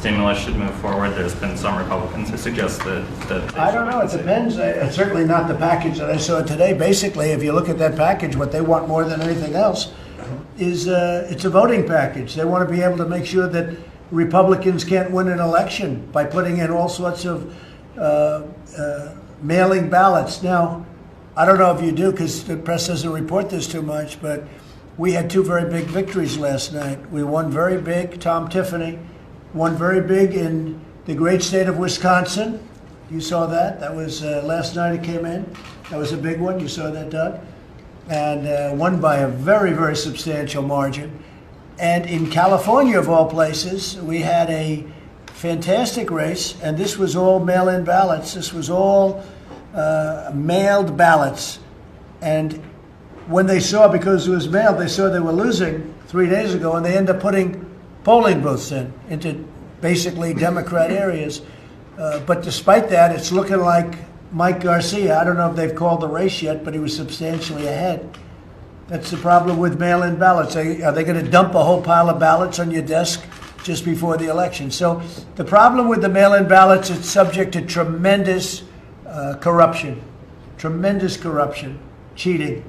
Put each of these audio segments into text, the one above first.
stimulus should move forward? There's been some Republicans who suggest that I don't know. It depends. It's certainly not the package that I saw today. Basically, if you look at that package, what they want more than anything else is it's a voting package. They want to be able to make sure that Republicans can't win an election by putting in all sorts of mailing ballots. Now, I don't know if you do because the press doesn't report this too much, but we had two very big victories last night. We won very big. Tom Tiffany won very big in the great state of Wisconsin. You saw that. That was last night it came in. That was a big one. You saw that, Doug? And won by a very, very substantial margin. And in California, of all places, we had a fantastic race, and this was all mail-in ballots. This was all mailed ballots. And when they saw, because it was mailed, they saw they were losing 3 days ago, and they ended up putting polling booths into basically Democrat areas. But despite that, it's looking like Mike Garcia, I don't know if they've called the race yet, but he was substantially ahead. That's the problem with mail-in ballots. Are they going to dump a whole pile of ballots on your desk just before the election? So the problem with the mail-in ballots, it's subject to tremendous corruption, cheating.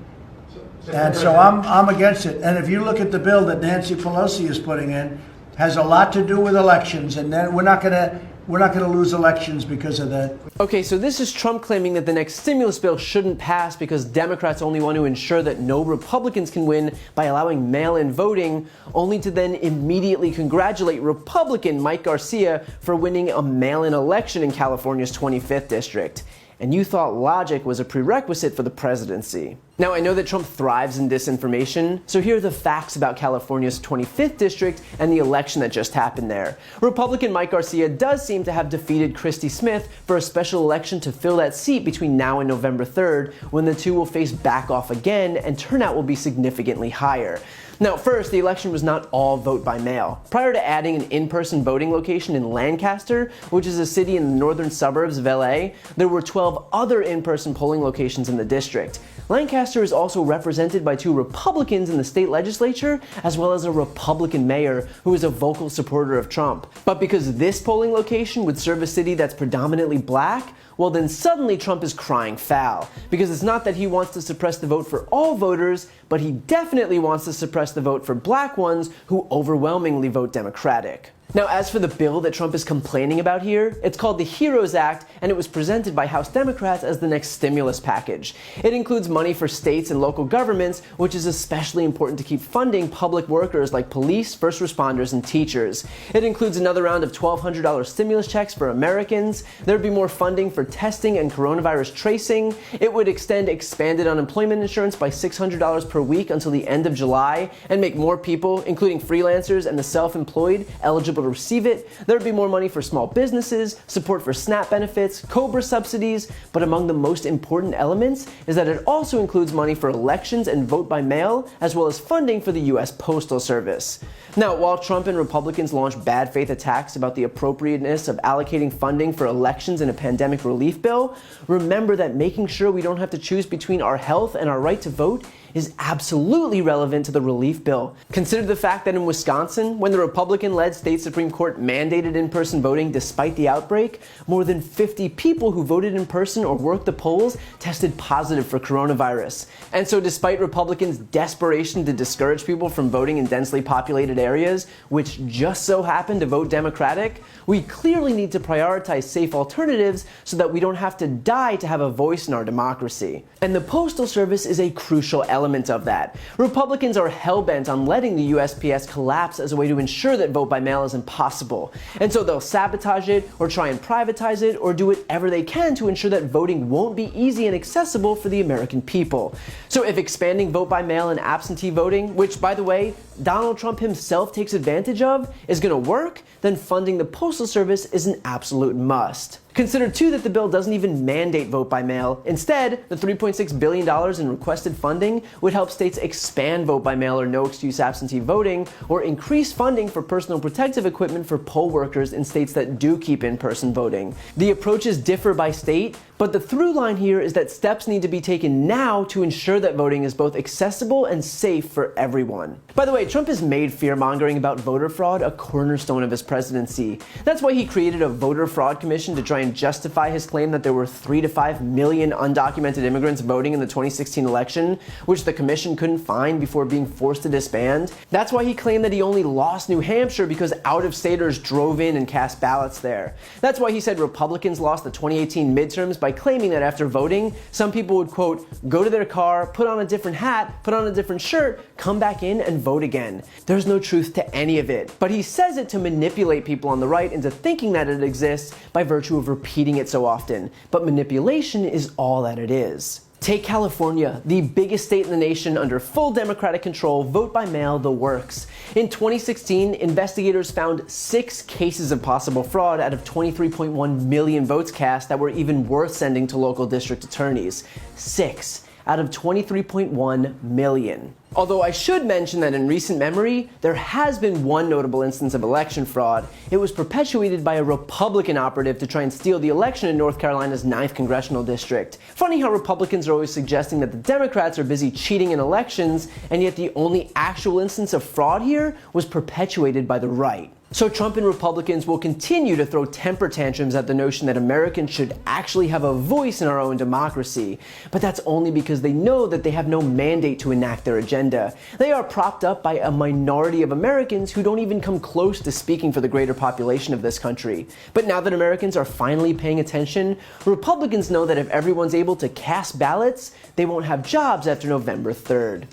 And so I'm against it. And if you look at the bill that Nancy Pelosi is putting in, has a lot to do with elections, and then we're not going to lose elections because of that. Okay, so this is Trump claiming that the next stimulus bill shouldn't pass because Democrats only want to ensure that no Republicans can win by allowing mail-in voting, only to then immediately congratulate Republican Mike Garcia for winning a mail-in election in California's 25th district. And you thought logic was a prerequisite for the presidency. Now, I know that Trump thrives in disinformation, so here are the facts about California's 25th district and the election that just happened there. Republican Mike Garcia does seem to have defeated Christy Smith for a special election to fill that seat between now and November 3rd, when the two will face back off again and turnout will be significantly higher. Now, first, the election was not all vote by mail. Prior to adding an in-person voting location in Lancaster, which is a city in the northern suburbs of LA, there were 12 other in-person polling locations in the district. Lancaster is also represented by 2 Republicans in the state legislature, as well as a Republican mayor who is a vocal supporter of Trump. But because this polling location would serve a city that's predominantly black, well then suddenly Trump is crying foul. Because it's not that he wants to suppress the vote for all voters, but he definitely wants to suppress the vote for black ones who overwhelmingly vote Democratic. Now, as for the bill that Trump is complaining about here, it's called the HEROES Act, and it was presented by House Democrats as the next stimulus package. It includes money for states and local governments, which is especially important to keep funding public workers like police, first responders, and teachers. It includes another round of $1,200 stimulus checks for Americans. There'd be more funding for testing and coronavirus tracing. It would extend expanded unemployment insurance by $600 per week until the end of July, and make more people, including freelancers and the self-employed, eligible to receive it. There would be more money for small businesses, support for SNAP benefits, COBRA subsidies, but among the most important elements is that it also includes money for elections and vote by mail, as well as funding for the US Postal Service. Now, while Trump and Republicans launched bad faith attacks about the appropriateness of allocating funding for elections in a pandemic relief bill, remember that making sure we don't have to choose between our health and our right to vote is absolutely relevant to the relief bill. Consider the fact that in Wisconsin, when the Republican-led state Supreme Court mandated in-person voting despite the outbreak, more than 50 people who voted in person or worked the polls tested positive for coronavirus. And so despite Republicans' desperation to discourage people from voting in densely populated areas, which just so happen to vote Democratic, we clearly need to prioritize safe alternatives so that we don't have to die to have a voice in our democracy. And the Postal Service is a crucial element of that. Republicans are hell-bent on letting the USPS collapse as a way to ensure that vote by mail is impossible. And so they'll sabotage it, or try and privatize it, or do whatever they can to ensure that voting won't be easy and accessible for the American people. So if expanding vote by mail and absentee voting, which by the way, Donald Trump himself takes advantage of, is going to work, then funding the Postal Service is an absolute must. Consider too that the bill doesn't even mandate vote by mail. Instead, the $3.6 billion in requested funding would help states expand vote by mail or no excuse absentee voting, or increase funding for personal protective equipment for poll workers in states that do keep in-person voting. The approaches differ by state, But the through line here is that steps need to be taken now to ensure that voting is both accessible and safe for everyone. By the way, Trump has made fear-mongering about voter fraud a cornerstone of his presidency. That's why he created a voter fraud commission to try and justify his claim that there were 3 to 5 million undocumented immigrants voting in the 2016 election, which the commission couldn't find before being forced to disband. That's why he claimed that he only lost New Hampshire because out-of-staters drove in and cast ballots there. That's why he said Republicans lost the 2018 midterms by claiming that after voting, some people would, quote, go to their car, put on a different hat, put on a different shirt, come back in and vote again. There's no truth to any of it. But he says it to manipulate people on the right into thinking that it exists by virtue of repeating it so often. But manipulation is all that it is. Take California, the biggest state in the nation under full Democratic control, vote by mail, the works. In 2016, investigators found 6 cases of possible fraud out of 23.1 million votes cast that were even worth sending to local district attorneys. 6 out of 23.1 million. Although I should mention that in recent memory, there has been one notable instance of election fraud. It was perpetuated by a Republican operative to try and steal the election in North Carolina's 9th congressional district. Funny how Republicans are always suggesting that the Democrats are busy cheating in elections, and yet the only actual instance of fraud here was perpetuated by the right. So Trump and Republicans will continue to throw temper tantrums at the notion that Americans should actually have a voice in our own democracy. But that's only because they know that they have no mandate to enact their agenda. They are propped up by a minority of Americans who don't even come close to speaking for the greater population of this country. But now that Americans are finally paying attention, Republicans know that if everyone's able to cast ballots, they won't have jobs after November 3rd.